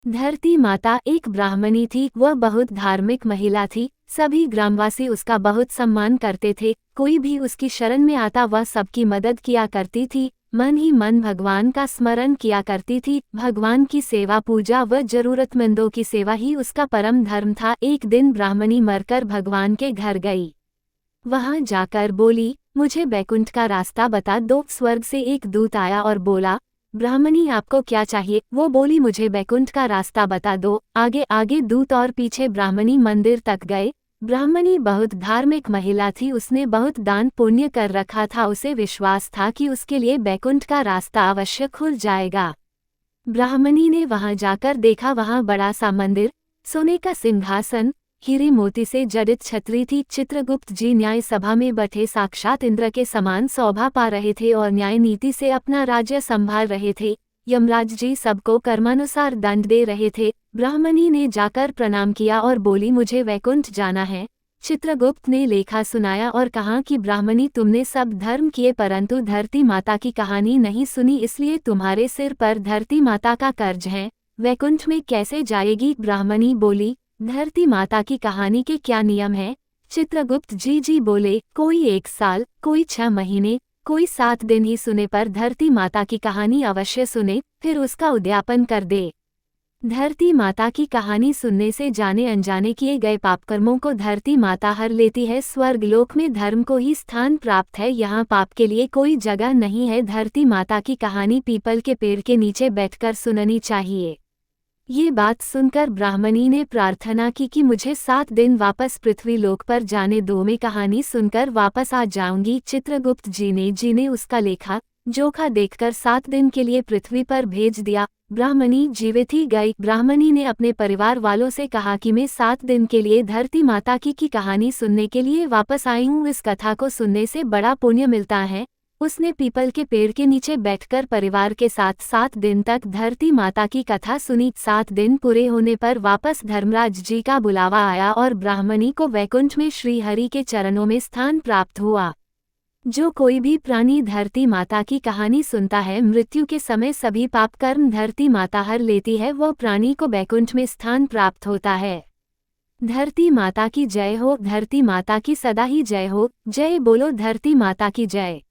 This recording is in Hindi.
धरती माता एक ब्राह्मणी थी। वह बहुत धार्मिक महिला थी। सभी ग्रामवासी उसका बहुत सम्मान करते थे। कोई भी उसकी शरण में आता वह सबकी मदद किया करती थी। मन ही मन भगवान का स्मरण किया करती थी। भगवान की सेवा पूजा व जरूरतमंदों की सेवा ही उसका परम धर्म था। एक दिन ब्राह्मणी मरकर भगवान के घर गई। वहां जाकर बोली, मुझे बैकुंठ का रास्ता बता दो। स्वर्ग से एक दूत आया और बोला, ब्राह्मणी आपको क्या चाहिए? वो बोली, मुझे बैकुंठ का रास्ता बता दो। आगे आगे दूत और पीछे ब्राह्मणी मंदिर तक गए। ब्राह्मणी बहुत धार्मिक महिला थी। उसने बहुत दान पुण्य कर रखा था। उसे विश्वास था कि उसके लिए बैकुंठ का रास्ता अवश्य खुल जाएगा। ब्राह्मणी ने वहां जाकर देखा, वहां बड़ा सा मंदिर, सोने का सिंहासन, हीरे मोती से जड़ित छतरी थी। चित्रगुप्त जी न्याय सभा में बैठे साक्षात इंद्र के समान शोभा पा रहे थे और न्याय नीति से अपना राज्य संभाल रहे थे। यमराज जी सबको कर्मानुसार दंड दे रहे थे। ब्राह्मणी ने जाकर प्रणाम किया और बोली, मुझे वैकुंठ जाना है। चित्रगुप्त ने लेखा सुनाया और कहा कि ब्राह्मणी, तुमने सब धर्म किए परंतु धरती माता की कहानी नहीं सुनी, इसलिए तुम्हारे सिर पर धरती माता का कर्ज है। वैकुंठ में कैसे जाएगी? ब्राह्मणी बोली, धरती माता की कहानी के क्या नियम है? चित्रगुप्त जी बोले, कोई 1 साल, कोई 6 महीने, कोई 7 दिन ही सुने पर धरती माता की कहानी अवश्य सुने, फिर उसका उद्यापन कर दे। धरती माता की कहानी सुनने से जाने अनजाने किए गए पापकर्मों को धरती माता हर लेती है। स्वर्गलोक में धर्म को ही स्थान प्राप्त है, यहाँ पाप के लिए कोई जगह नहीं है। धरती माता की कहानी पीपल के पेड़ के नीचे बैठकर सुननी चाहिए। ये बात सुनकर ब्राह्मणी ने प्रार्थना की कि मुझे 7 दिन वापस पृथ्वी लोक पर जाने दो, मैं कहानी सुनकर वापस आ जाऊंगी। चित्रगुप्त जी ने उसका लेखा जोखा देखकर 7 दिन के लिए पृथ्वी पर भेज दिया। ब्राह्मणी जीवित ही गई। ब्राह्मणी ने अपने परिवार वालों से कहा कि मैं 7 दिन के लिए धरती माता की कहानी सुनने के लिए वापस आई हूँ। इस कथा को सुनने से बड़ा पुण्य मिलता है। उसने पीपल के पेड़ के नीचे बैठकर परिवार के साथ 7 दिन तक धरती माता की कथा सुनी। 7 दिन पूरे होने पर वापस धर्मराज जी का बुलावा आया और ब्राह्मणी को वैकुंठ में श्री हरि के चरणों में स्थान प्राप्त हुआ। जो कोई भी प्राणी धरती माता की कहानी सुनता है, मृत्यु के समय सभी पाप कर्म धरती माता हर लेती है, वह प्राणी को वैकुंठ में स्थान प्राप्त होता है। धरती माता की जय हो। धरती माता की सदा ही जय हो। जय बोलो धरती माता की जय।